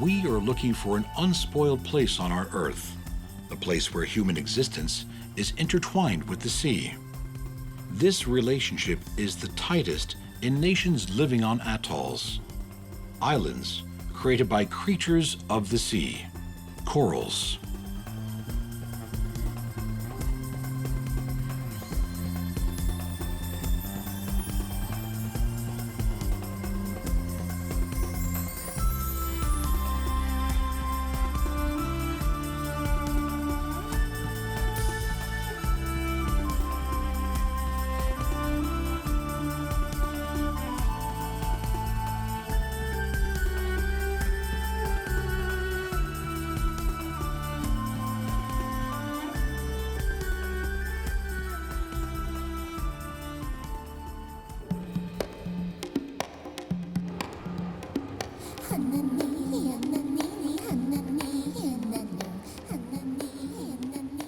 We are looking for an unspoiled place on our Earth, a place where human existence is intertwined with the sea. This relationship is the tightest in nations living on atolls, islands created by creatures of the sea, corals.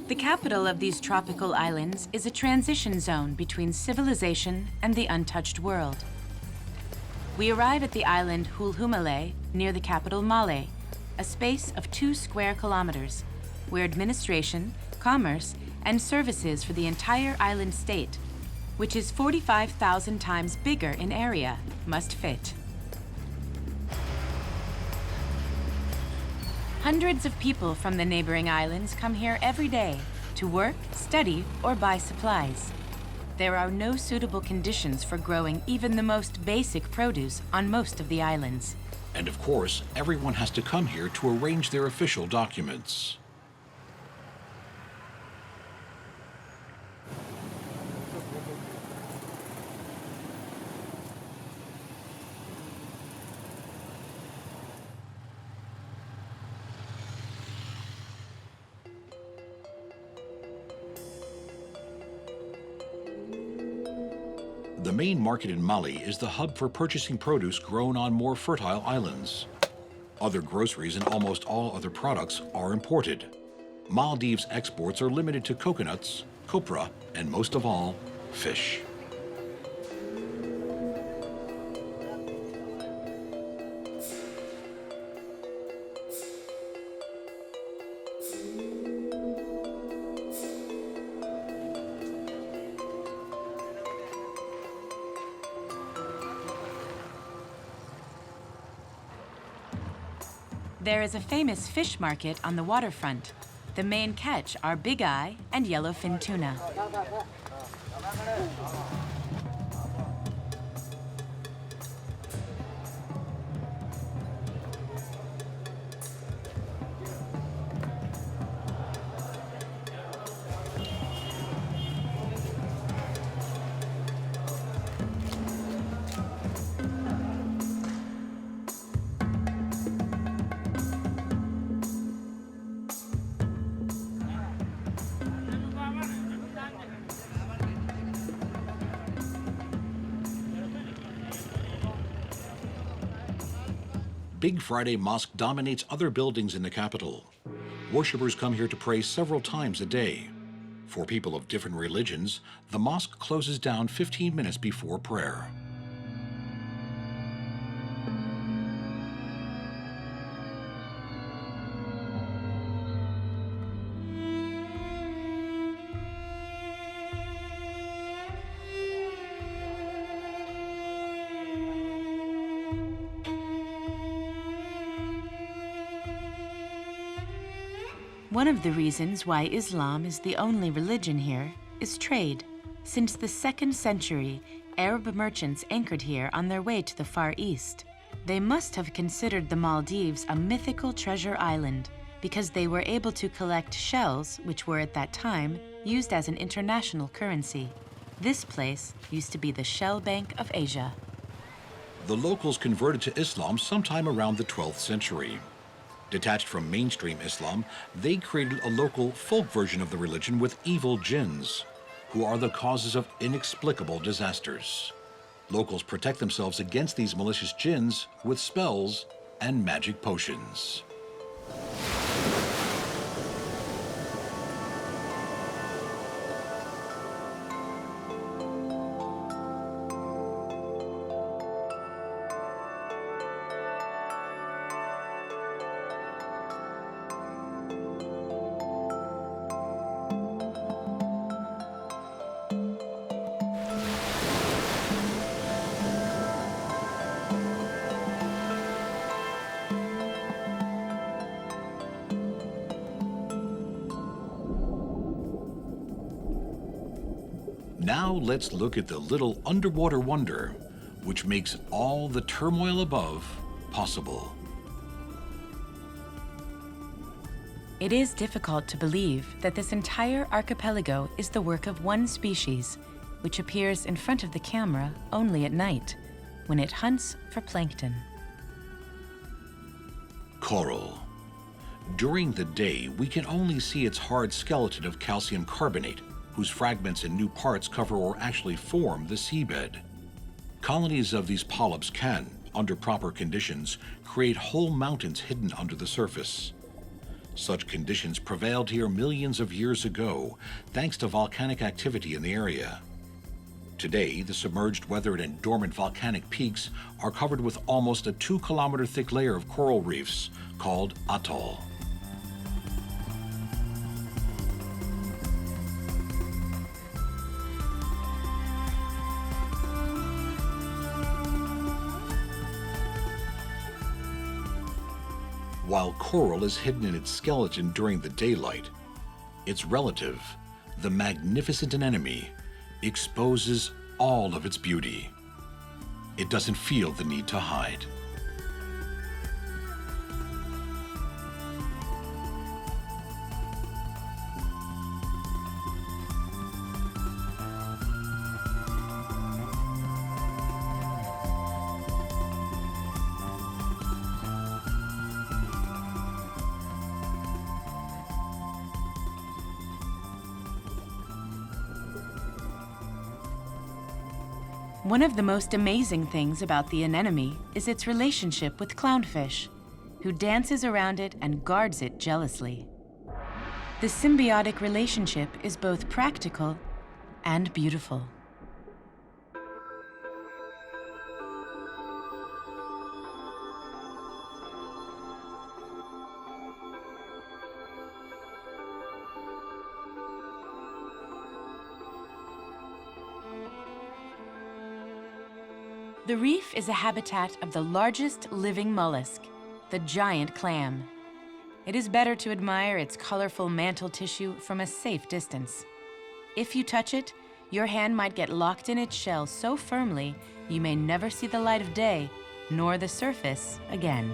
The capital of these tropical islands is a transition zone between civilization and the untouched world. We arrive at the island Hulhumalé near the capital Malé, a space of 2 square kilometers, where administration, commerce, and services for the entire island state, which is 45,000 times bigger in area, must fit. Hundreds of people from the neighboring islands come here every day to work, study, or buy supplies. There are no suitable conditions for growing even the most basic produce on most of the islands. And of course, everyone has to come here to arrange their official documents. The main market in Mali is the hub for purchasing produce grown on more fertile islands. Other groceries and almost all other products are imported. Maldives' exports are limited to coconuts, copra, and most of all, fish. There is a famous fish market on the waterfront. The main catch are big eye and yellowfin tuna. Big Friday Mosque dominates other buildings in the capital. Worshippers come here to pray several times a day. For people of different religions, the mosque closes down 15 minutes before prayer. One of the reasons why Islam is the only religion here is trade. Since the 2nd century, Arab merchants anchored here on their way to the Far East. They must have considered the Maldives a mythical treasure island because they were able to collect shells, which were at that time used as an international currency. This place used to be the shell bank of Asia. The locals converted to Islam sometime around the 12th century. Detached from mainstream Islam, they created a local folk version of the religion with evil jinns, who are the causes of inexplicable disasters. Locals protect themselves against these malicious jinns with spells and magic potions. Now let's look at the little underwater wonder, which makes all the turmoil above possible. It is difficult to believe that this entire archipelago is the work of one species, which appears in front of the camera only at night, when it hunts for plankton. Coral. During the day, we can only see its hard skeleton of calcium carbonate, whose fragments and new parts cover or actually form the seabed. Colonies of these polyps can, under proper conditions, create whole mountains hidden under the surface. Such conditions prevailed here millions of years ago, thanks to volcanic activity in the area. Today, the submerged, weathered, and dormant volcanic peaks are covered with almost a 2-kilometer thick layer of coral reefs called atoll. While coral is hidden in its skeleton during the daylight, its relative, the magnificent anemone, exposes all of its beauty. It doesn't feel the need to hide. One of the most amazing things about the anemone is its relationship with clownfish, who dances around it and guards it jealously. The symbiotic relationship is both practical and beautiful. The reef is a habitat of the largest living mollusk, the giant clam. It is better to admire its colorful mantle tissue from a safe distance. If you touch it, your hand might get locked in its shell so firmly you may never see the light of day, nor the surface again.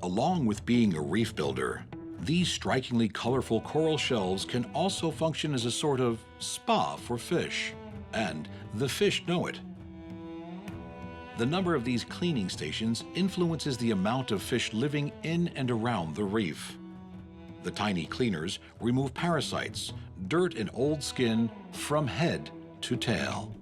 Along with being a reef builder, these strikingly colorful coral shells can also function as a sort of spa for fish, and the fish know it. The number of these cleaning stations influences the amount of fish living in and around the reef. The tiny cleaners remove parasites, dirt, and old skin from head to tail.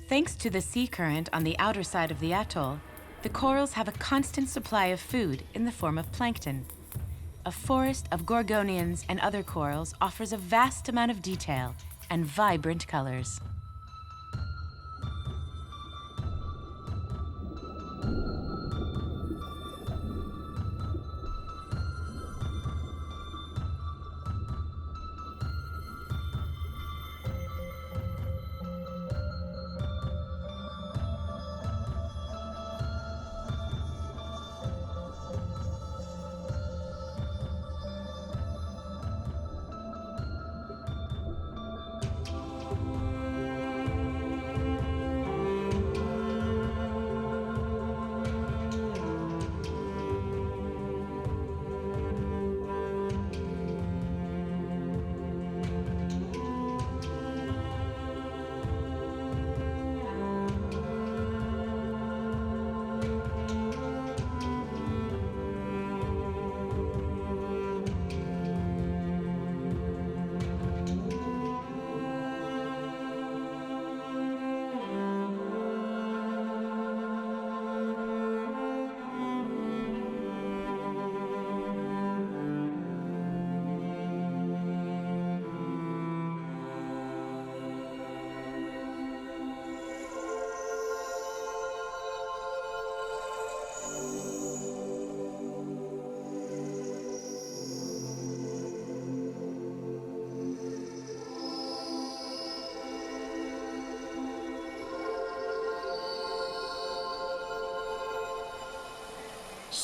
Thanks to the sea current on the outer side of the atoll, the corals have a constant supply of food in the form of plankton. A forest of gorgonians and other corals offers a vast amount of detail and vibrant colors.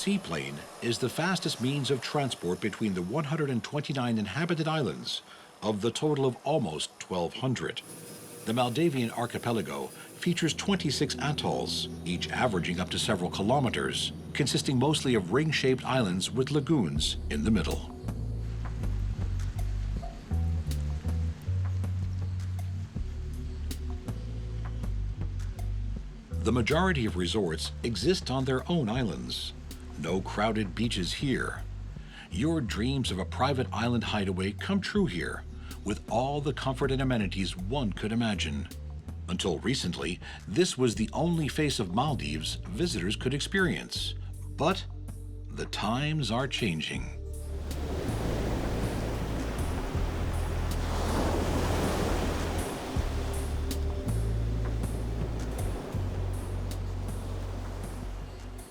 seaplane is the fastest means of transport between the 129 inhabited islands of the total of almost 1,200. The Maldivian archipelago features 26 atolls, each averaging up to several kilometers, consisting mostly of ring-shaped islands with lagoons in the middle. The majority of resorts exist on their own islands. No crowded beaches here. Your dreams of a private island hideaway come true here, with all the comfort and amenities one could imagine. Until recently, this was the only face of Maldives visitors could experience. But the times are changing.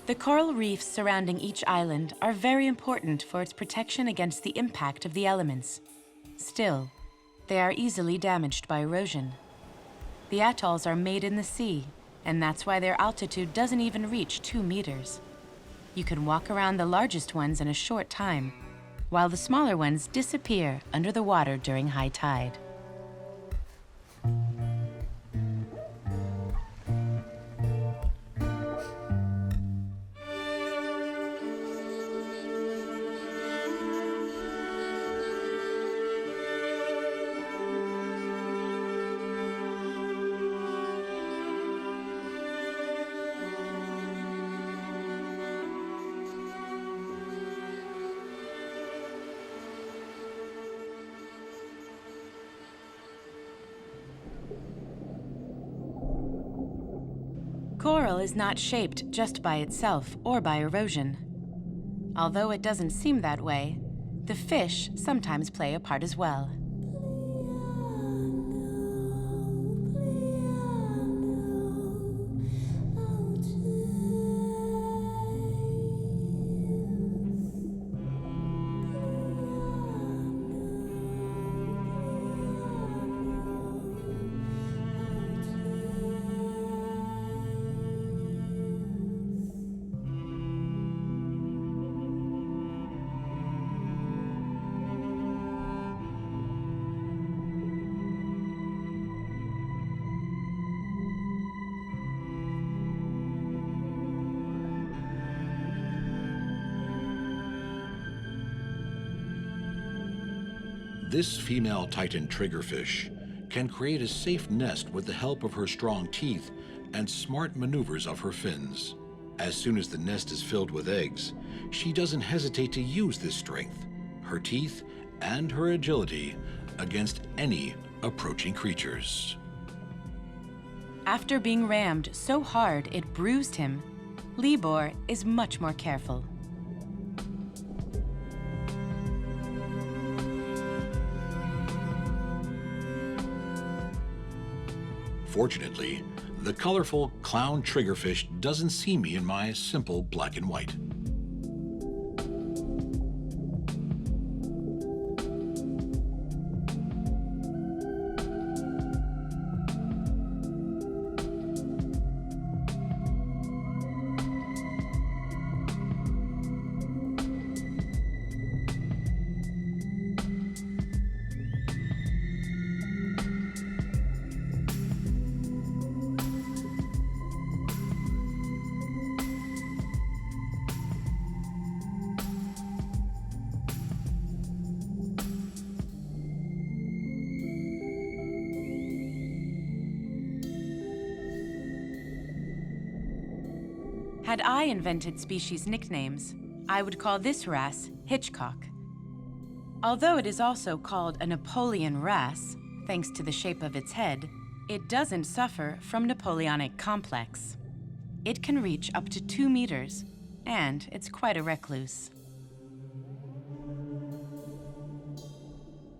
The coral reefs surrounding each island are very important for its protection against the impact of the elements. Still, they are easily damaged by erosion. The atolls are made in the sea, and that's why their altitude doesn't even reach 2 meters. You can walk around the largest ones in a short time, while the smaller ones disappear under the water during high tide. Coral is not shaped just by itself or by erosion. Although it doesn't seem that way, the fish sometimes play a part as well. This female Titan triggerfish can create a safe nest with the help of her strong teeth and smart maneuvers of her fins. As soon as the nest is filled with eggs, she doesn't hesitate to use this strength, her teeth, and her agility against any approaching creatures. After being rammed so hard it bruised him, Libor is much more careful. Fortunately, the colorful clown triggerfish doesn't see me in my simple black and white. Had I invented species nicknames, I would call this wrasse Hitchcock. Although it is also called a Napoleon wrasse, thanks to the shape of its head, it doesn't suffer from Napoleonic complex. It can reach up to 2 meters, and it's quite a recluse.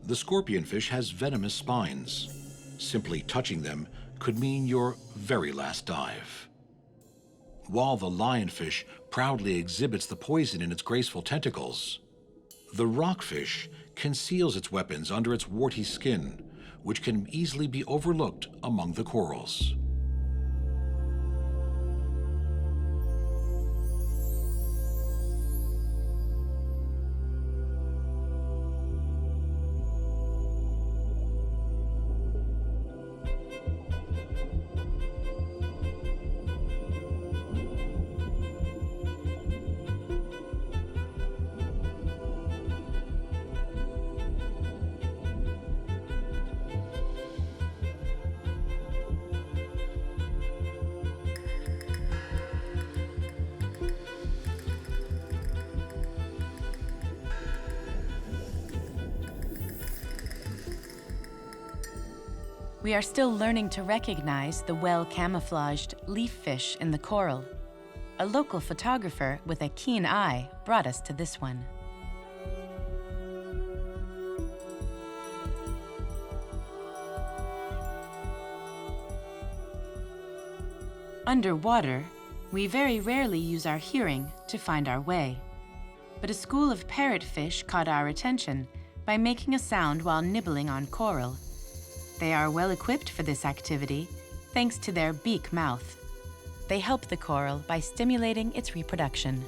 The scorpionfish has venomous spines. Simply touching them could mean your very last dive. While the lionfish proudly exhibits the poison in its graceful tentacles, the rockfish conceals its weapons under its warty skin, which can easily be overlooked among the corals. We are still learning to recognize the well-camouflaged leaf fish in the coral. A local photographer with a keen eye brought us to this one. Underwater, we very rarely use our hearing to find our way. But a school of parrotfish caught our attention by making a sound while nibbling on coral. They are well equipped for this activity thanks to their beak mouth. They help the coral by stimulating its reproduction.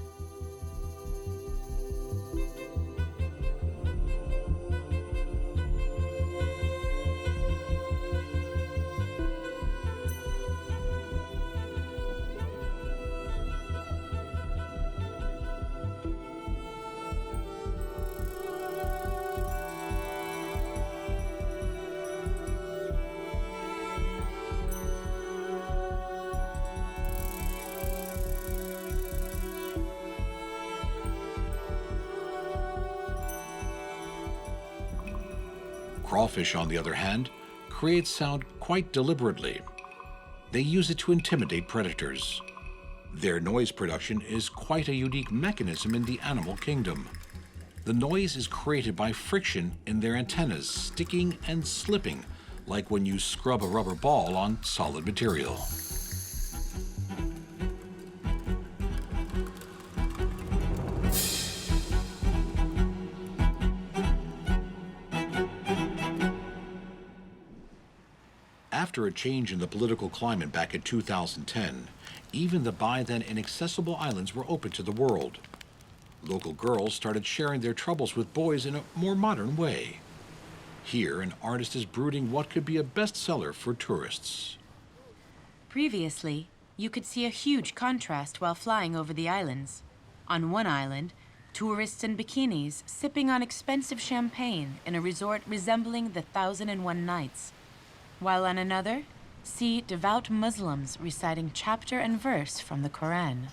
Crawfish, on the other hand, create sound quite deliberately. They use it to intimidate predators. Their noise production is quite a unique mechanism in the animal kingdom. The noise is created by friction in their antennas sticking and slipping, like when you scrub a rubber ball on solid material. After a change in the political climate back in 2010, even the by then inaccessible islands were open to the world. Local girls started sharing their troubles with boys in a more modern way. Here, an artist is brooding what could be a bestseller for tourists. Previously, you could see a huge contrast while flying over the islands. On one island, tourists in bikinis sipping on expensive champagne in a resort resembling the 1001 Nights. While on another, see devout Muslims reciting chapter and verse from the Quran.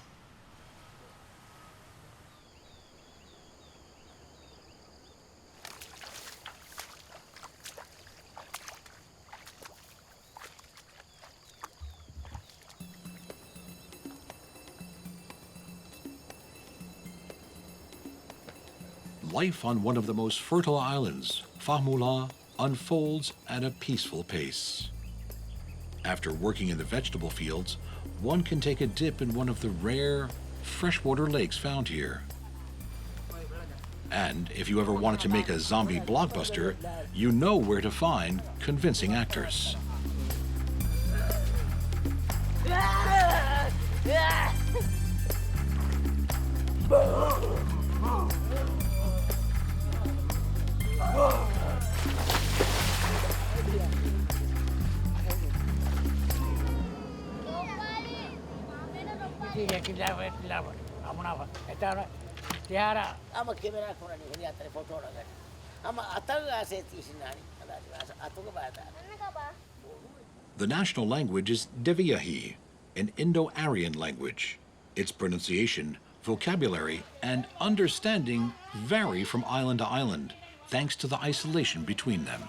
Life on one of the most fertile islands, Fahmullah, unfolds at a peaceful pace. After working in the vegetable fields, one can take a dip in one of the rare freshwater lakes found here. And if you ever wanted to make a zombie blockbuster, you know where to find convincing actors. The national language is Deviahi, an Indo-Aryan language. Its pronunciation, vocabulary, and understanding vary from island to island, thanks to the isolation between them.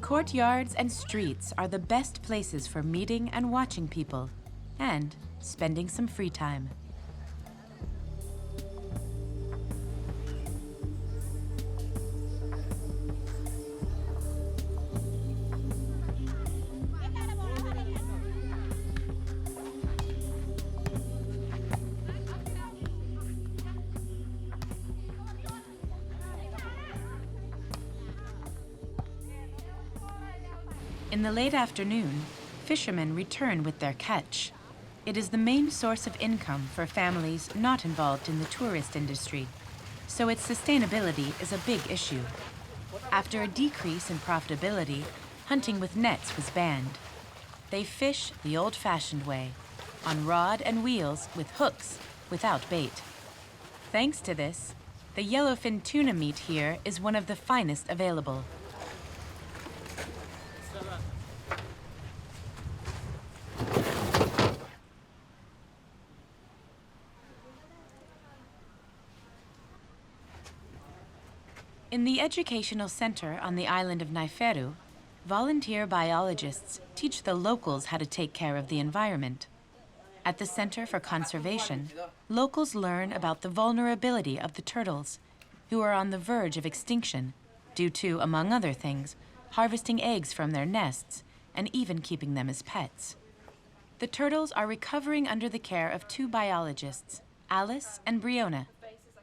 Courtyards and streets are the best places for meeting and watching people, and spending some free time. In the late afternoon, fishermen return with their catch. It is the main source of income for families not involved in the tourist industry, so its sustainability is a big issue. After a decrease in profitability, hunting with nets was banned. They fish the old-fashioned way, on rod and wheels with hooks, without bait. Thanks to this, The yellowfin tuna meat here is one of the finest available. In the educational center on the island of Naiferu, volunteer biologists teach the locals how to take care of the environment. At the Center for Conservation, locals learn about the vulnerability of the turtles, who are on the verge of extinction due to, among other things, harvesting eggs from their nests and even keeping them as pets. The turtles are recovering under the care of two biologists, Alice and Briona,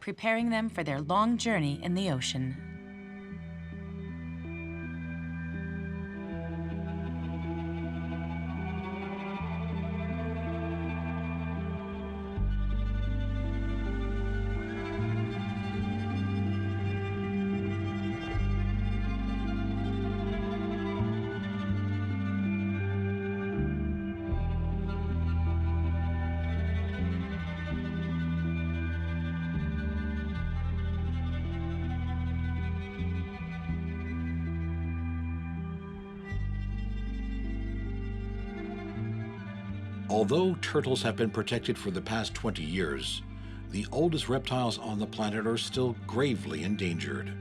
preparing them for their long journey in the ocean. Although turtles have been protected for the past 20 years, the oldest reptiles on the planet are still gravely endangered.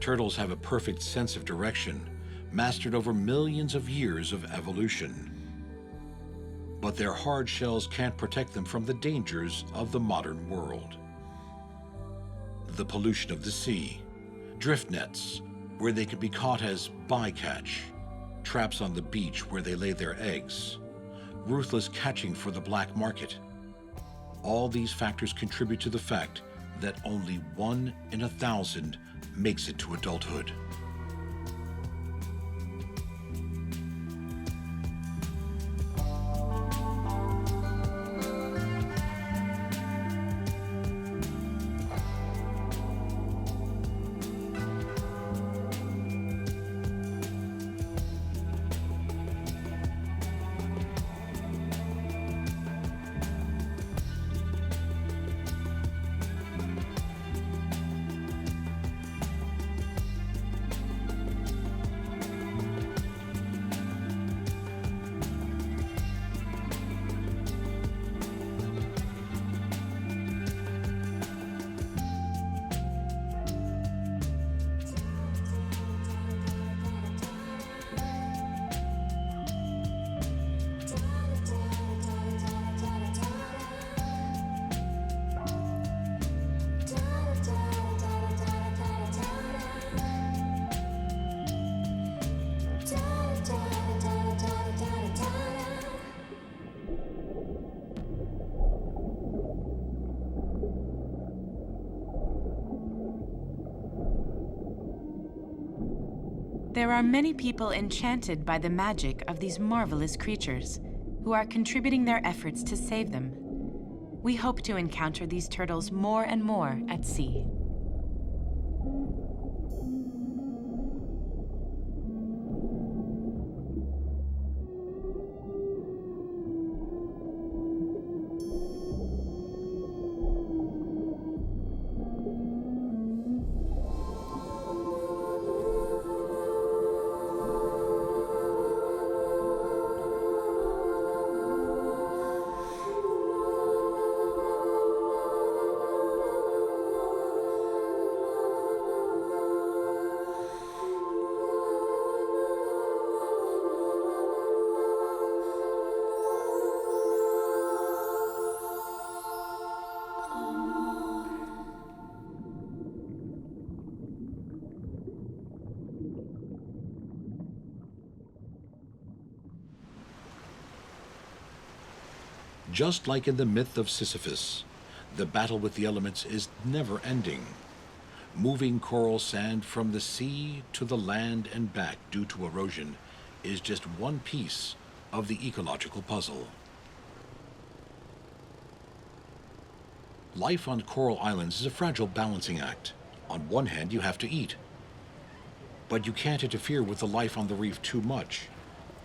Turtles have a perfect sense of direction, mastered over millions of years of evolution. But their hard shells can't protect them from the dangers of the modern world. The pollution of the sea, drift nets, where they can be caught as bycatch, traps on the beach where they lay their eggs, ruthless catching for the black market. All these factors contribute to the fact that only 1 in 1,000 makes it to adulthood. There are many people enchanted by the magic of these marvelous creatures, who are contributing their efforts to save them. We hope to encounter these turtles more and more at sea. Just like in the myth of Sisyphus, the battle with the elements is never ending. Moving coral sand from the sea to the land and back due to erosion is just one piece of the ecological puzzle. Life on coral islands is a fragile balancing act. On one hand, you have to eat, but you can't interfere with the life on the reef too much.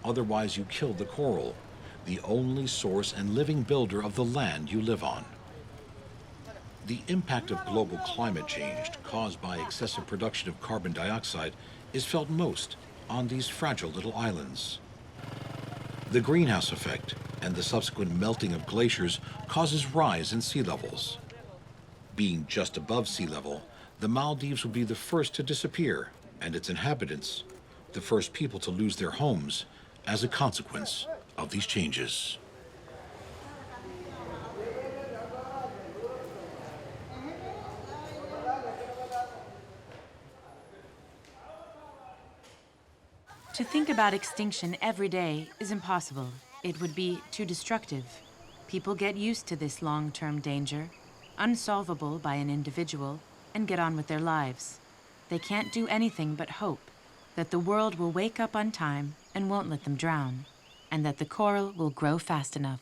Otherwise, you kill the coral, the only source and living builder of the land you live on. The impact of global climate change caused by excessive production of carbon dioxide is felt most on these fragile little islands. The greenhouse effect and the subsequent melting of glaciers causes rise in sea levels. Being just above sea level, the Maldives would be the first to disappear, and its inhabitants, the first people to lose their homes as a consequence of these changes. To think about extinction every day is impossible. It would be too destructive. People get used to this long-term danger, unsolvable by an individual, and get on with their lives. They can't do anything but hope that the world will wake up on time and won't let them drown, and that the coral will grow fast enough.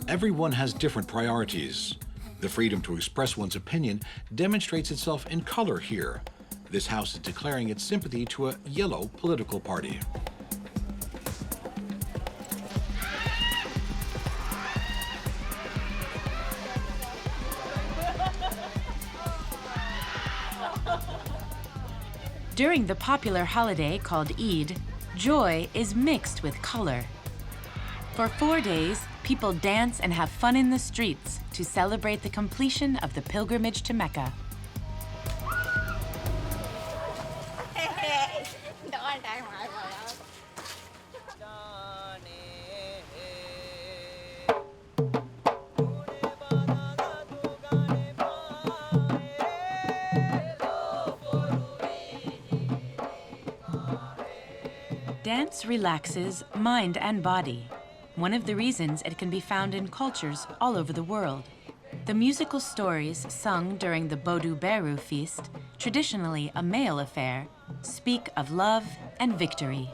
Everyone has different priorities. The freedom to express one's opinion demonstrates itself in color here. This house is declaring its sympathy to a yellow political party. During the popular holiday called Eid, joy is mixed with color. For 4 days, people dance and have fun in the streets to celebrate the completion of the pilgrimage to Mecca. Dance relaxes mind and body. One of the reasons it can be found in cultures all over the world. The musical stories sung during the Bodu Beru feast, traditionally a male affair, speak of love and victory.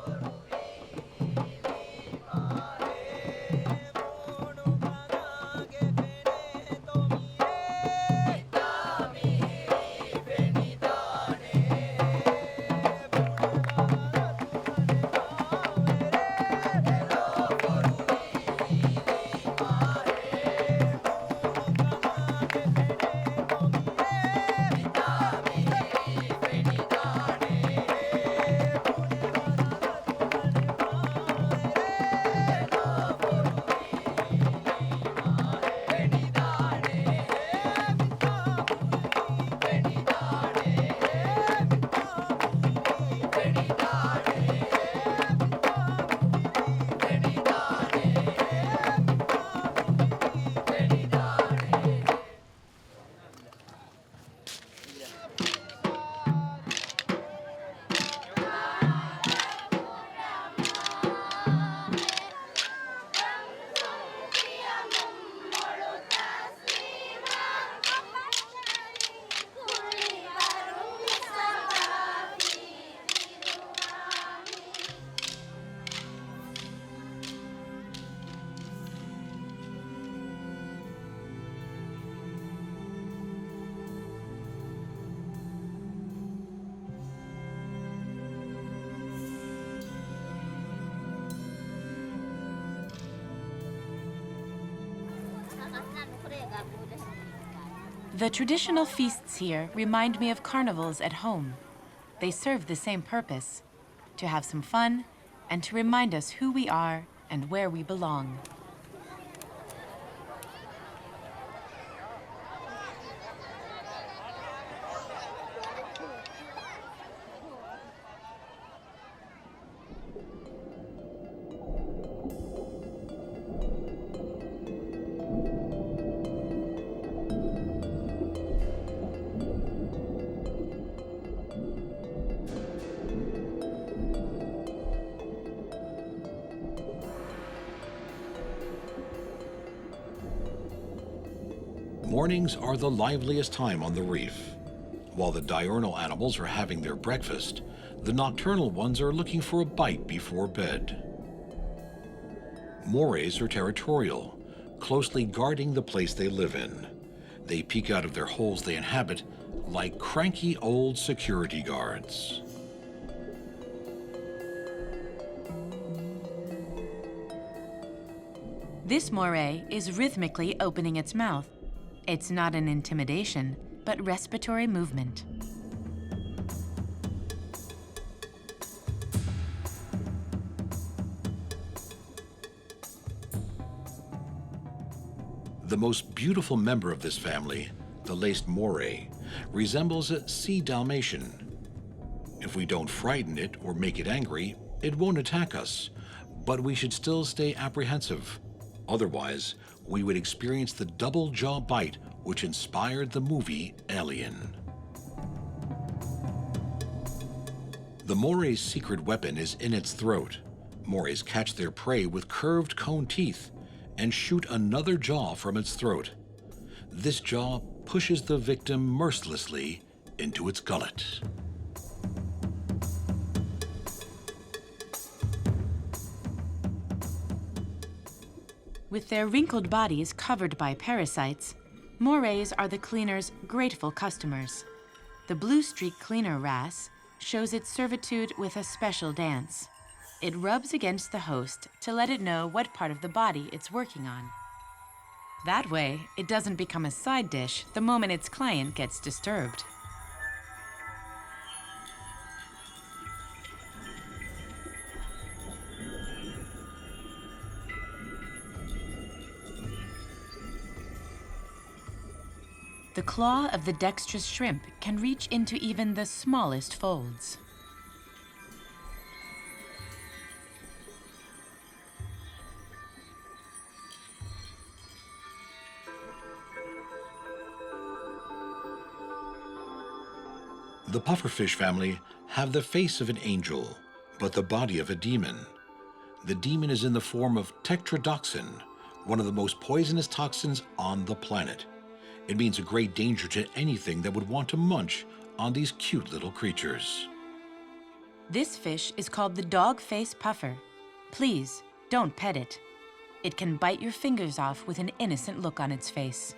The traditional feasts here remind me of carnivals at home. They serve the same purpose, to have some fun and to remind us who we are and where we belong. Mornings are the liveliest time on the reef. While the diurnal animals are having their breakfast, the nocturnal ones are looking for a bite before bed. Morays are territorial, closely guarding the place they live in. They peek out of their holes they inhabit like cranky old security guards. This moray is rhythmically opening its mouth. It's not an intimidation, but respiratory movement. The most beautiful member of this family, the laced moray, resembles a sea Dalmatian. If we don't frighten it or make it angry, it won't attack us, but we should still stay apprehensive. Otherwise, we would experience the double jaw bite which inspired the movie Alien. The moray's secret weapon is in its throat. Morays catch their prey with curved cone teeth and shoot another jaw from its throat. This jaw pushes the victim mercilessly into its gullet. With their wrinkled bodies covered by parasites, morays are the cleaner's grateful customers. The blue streak cleaner wrasse shows its servitude with a special dance. It rubs against the host to let it know what part of the body it's working on. That way, it doesn't become a side dish the moment its client gets disturbed. The claw of the dexterous shrimp can reach into even the smallest folds. The pufferfish family have the face of an angel, but the body of a demon. The demon is in the form of tetrodotoxin, one of the most poisonous toxins on the planet. It means a great danger to anything that would want to munch on these cute little creatures. This fish is called the dog-face puffer. Please, don't pet it. It can bite your fingers off with an innocent look on its face.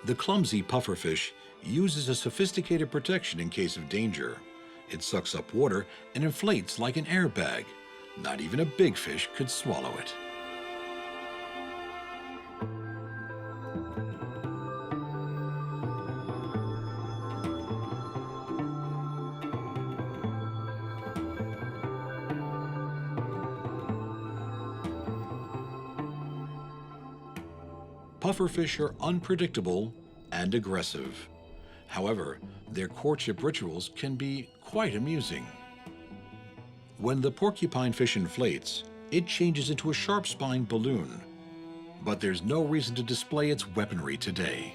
The clumsy pufferfish uses a sophisticated protection in case of danger. It sucks up water and inflates like an airbag. Not even a big fish could swallow it. Pufferfish are unpredictable and aggressive. However, their courtship rituals can be quite amusing. When the porcupine fish inflates, it changes into a sharp-spined balloon. But there's no reason to display its weaponry today.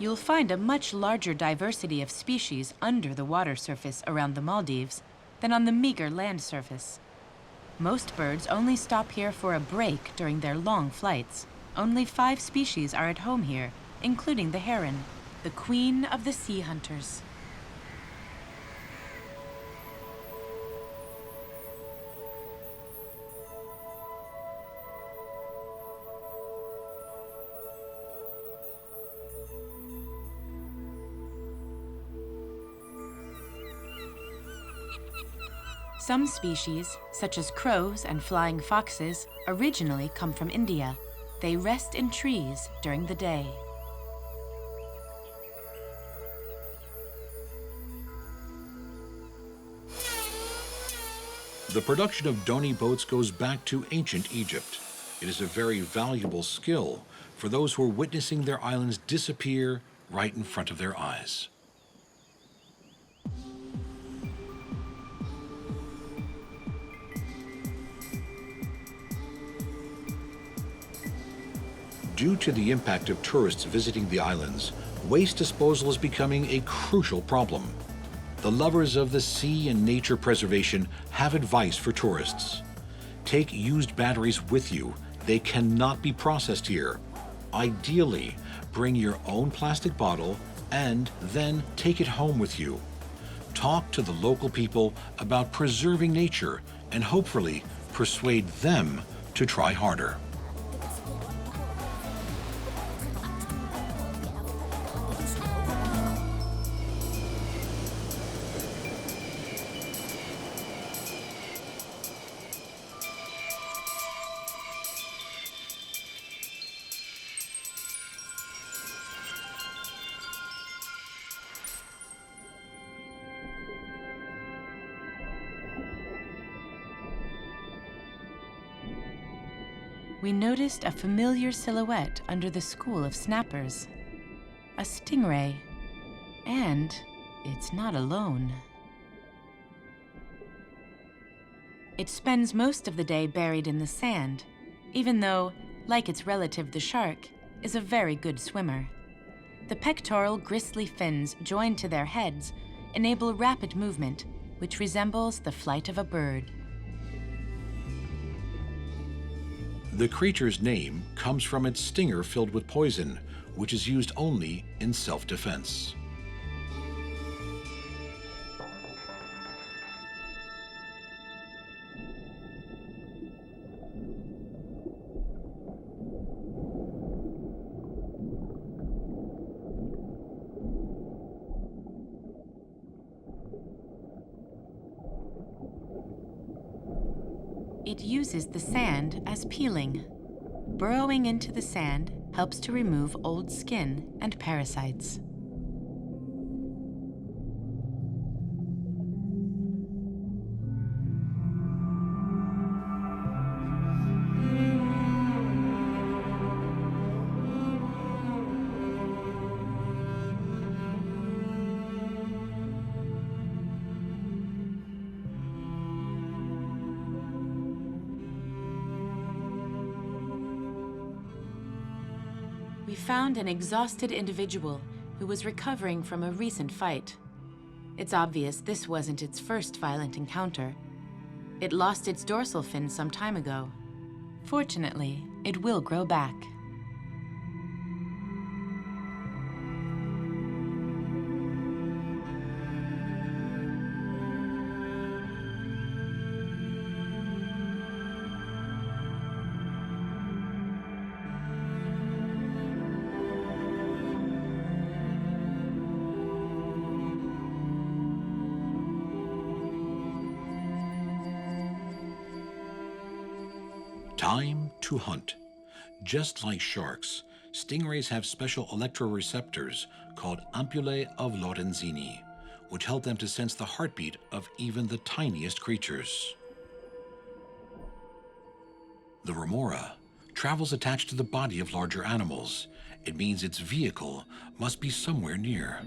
You'll find a much larger diversity of species under the water surface around the Maldives than on the meager land surface. Most birds only stop here for a break during their long flights. Only 5 species are at home here, including the heron, the queen of the sea hunters. Some species, such as crows and flying foxes, originally come from India. They rest in trees during the day. The production of dhonie boats goes back to ancient Egypt. It is a very valuable skill for those who are witnessing their islands disappear right in front of their eyes. Due to the impact of tourists visiting the islands, waste disposal is becoming a crucial problem. The lovers of the sea and nature preservation have advice for tourists. Take used batteries with you. They cannot be processed here. Ideally, bring your own plastic bottle and then take it home with you. Talk to the local people about preserving nature and hopefully persuade them to try harder. We noticed a familiar silhouette under the school of snappers. A stingray. And it's not alone. It spends most of the day buried in the sand, even though, like its relative the shark, is a very good swimmer. The pectoral gristly fins joined to their heads enable rapid movement, which resembles the flight of a bird. The creature's name comes from its stinger filled with poison, which is used only in self-defense. It uses the sand as peeling. Burrowing into the sand helps to remove old skin and parasites. We found an exhausted individual who was recovering from a recent fight. It's obvious this wasn't its first violent encounter. It lost its dorsal fin some time ago. Fortunately, it will grow back. Time to hunt. Just like sharks, stingrays have special electroreceptors called ampullae of Lorenzini, which help them to sense the heartbeat of even the tiniest creatures. The remora travels attached to the body of larger animals. It means its vehicle must be somewhere near.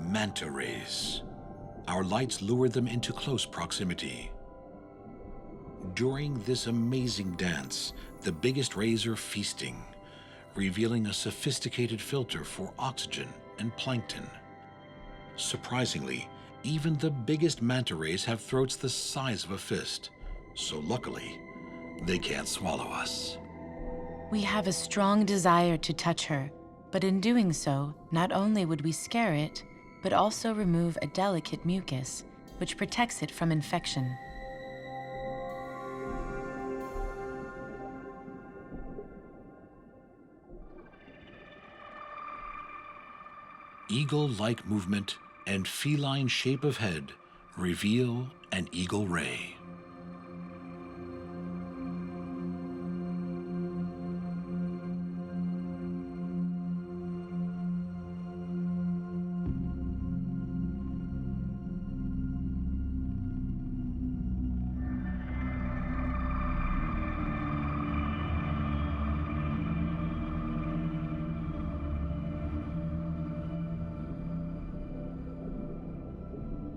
Manta rays. Our lights lure them into close proximity. During this amazing dance, the biggest rays are feasting, revealing a sophisticated filter for oxygen and plankton. Surprisingly, even the biggest manta rays have throats the size of a fist, so luckily, they can't swallow us. We have a strong desire to touch her, but in doing so, not only would we scare it, but also remove a delicate mucus, which protects it from infection. eagle-like movement and feline shape of head reveal an eagle ray.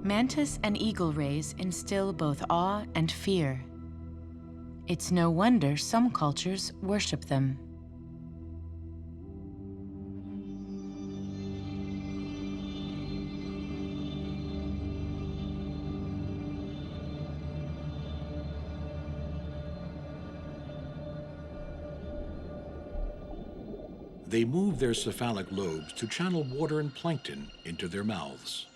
Mantis and eagle rays instill both awe and fear. It's no wonder some cultures worship them. They move their cephalic lobes to channel water and plankton into their mouths.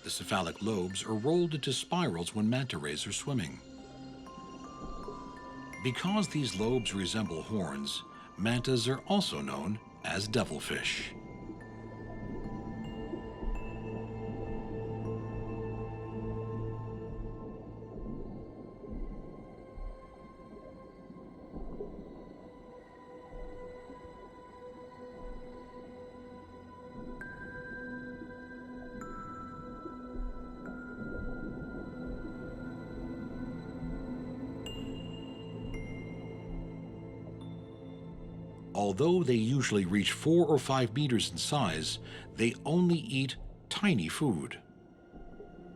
The cephalic lobes are rolled into spirals when manta rays are swimming. Because these lobes resemble horns, mantas are also known as devilfish. Although they usually reach 4 or 5 meters in size, they only eat tiny food.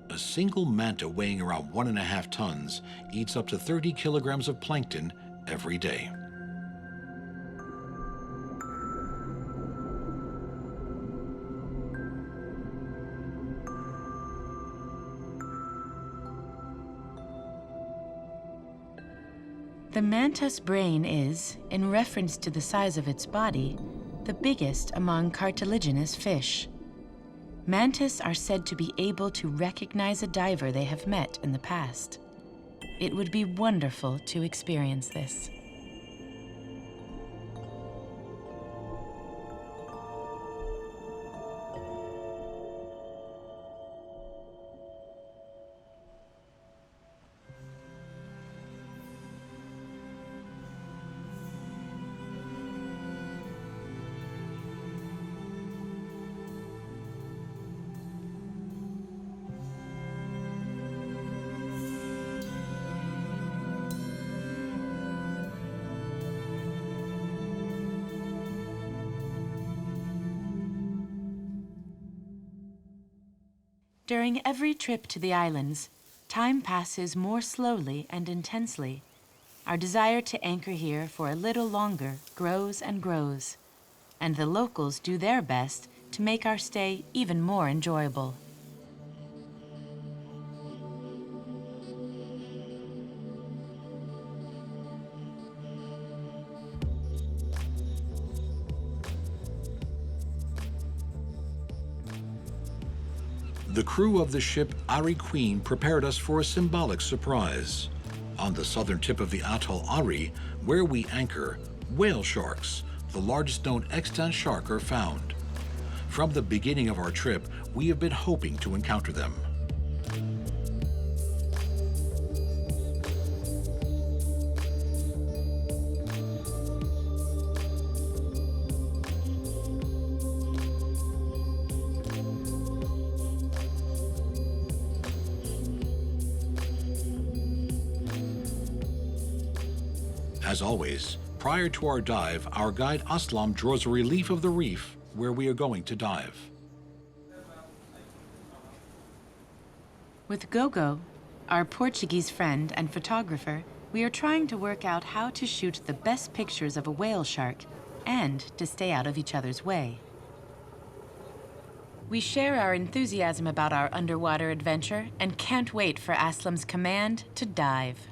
A single manta weighing around 1.5 tons eats up to 30 kilograms of plankton every day. The manta's brain is, in reference to the size of its body, the biggest among cartilaginous fish. Mantas are said to be able to recognize a diver they have met in the past. It would be wonderful to experience this. During every trip to the islands, time passes more slowly and intensely. Our desire to anchor here for a little longer grows and grows, and the locals do their best to make our stay even more enjoyable. The crew of the ship Ari Queen prepared us for a symbolic surprise. On the southern tip of the atoll Ari, where we anchor, whale sharks, the largest known extant shark, are found. From the beginning of our trip, we have been hoping to encounter them. As always, prior to our dive, our guide Aslam draws a relief of the reef where we are going to dive. With Gogo, our Portuguese friend and photographer, we are trying to work out how to shoot the best pictures of a whale shark and to stay out of each other's way. We share our enthusiasm about our underwater adventure and can't wait for Aslam's command to dive.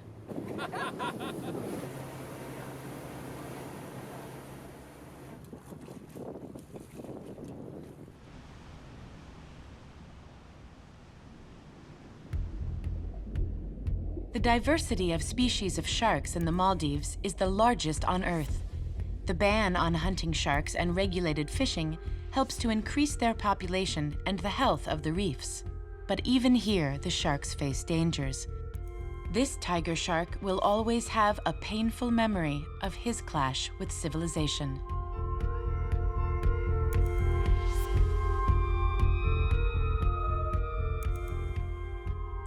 The diversity of species of sharks in the Maldives is the largest on Earth. The ban on hunting sharks and regulated fishing helps to increase their population and the health of the reefs. But even here, the sharks face dangers. This tiger shark will always have a painful memory of his clash with civilization.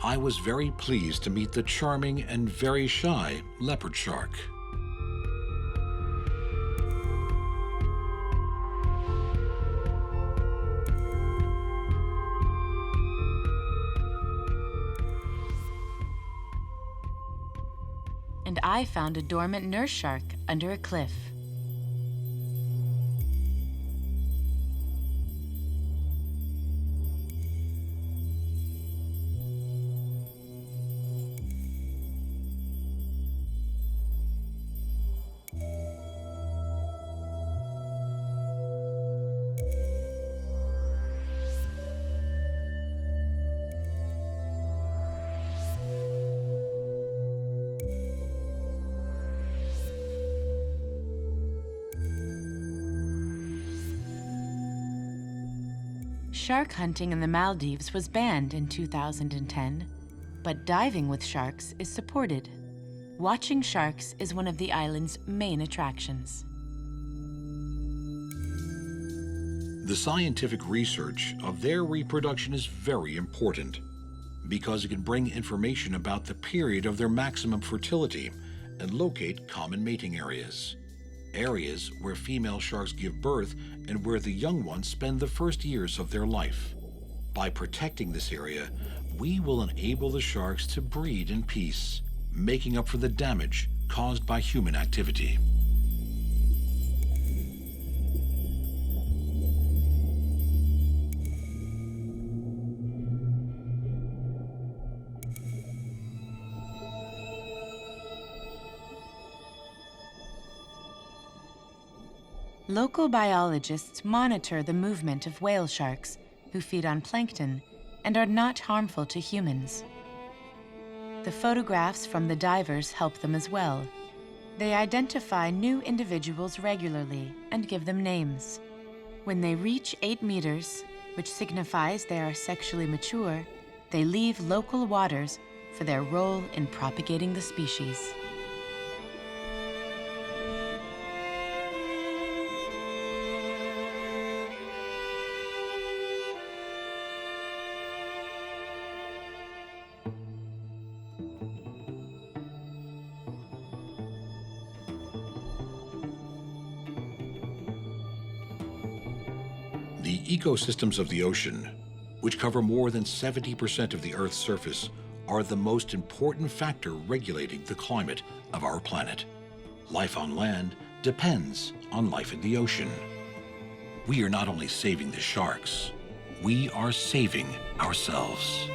I was very pleased to meet the charming and very shy leopard shark. And I found a dormant nurse shark under a cliff. Shark hunting in the Maldives was banned in 2010, but diving with sharks is supported. Watching sharks is one of the island's main attractions. The scientific research of their reproduction is very important because it can bring information about the period of their maximum fertility and locate common mating areas. Areas where female sharks give birth and where the young ones spend the first years of their life. By protecting this area, we will enable the sharks to breed in peace, making up for the damage caused by human activity. Local biologists monitor the movement of whale sharks, who feed on plankton and are not harmful to humans. The photographs from the divers help them as well. They identify new individuals regularly and give them names. When they reach 8 meters, which signifies they are sexually mature, they leave local waters for their role in propagating the species. The ecosystems of the ocean, which cover more than 70% of the Earth's surface, are the most important factor regulating the climate of our planet. Life on land depends on life in the ocean. We are not only saving the sharks, we are saving ourselves.